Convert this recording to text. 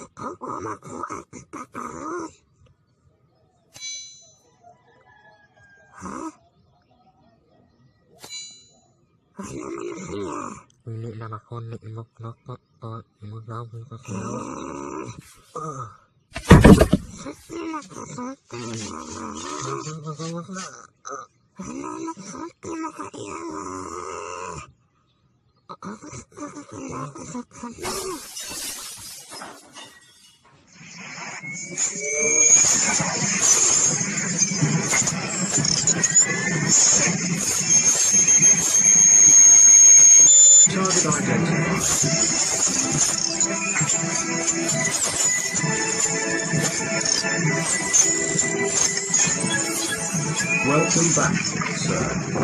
Ini nama konik nok nok nok mau Target identified. Welcome back, sir.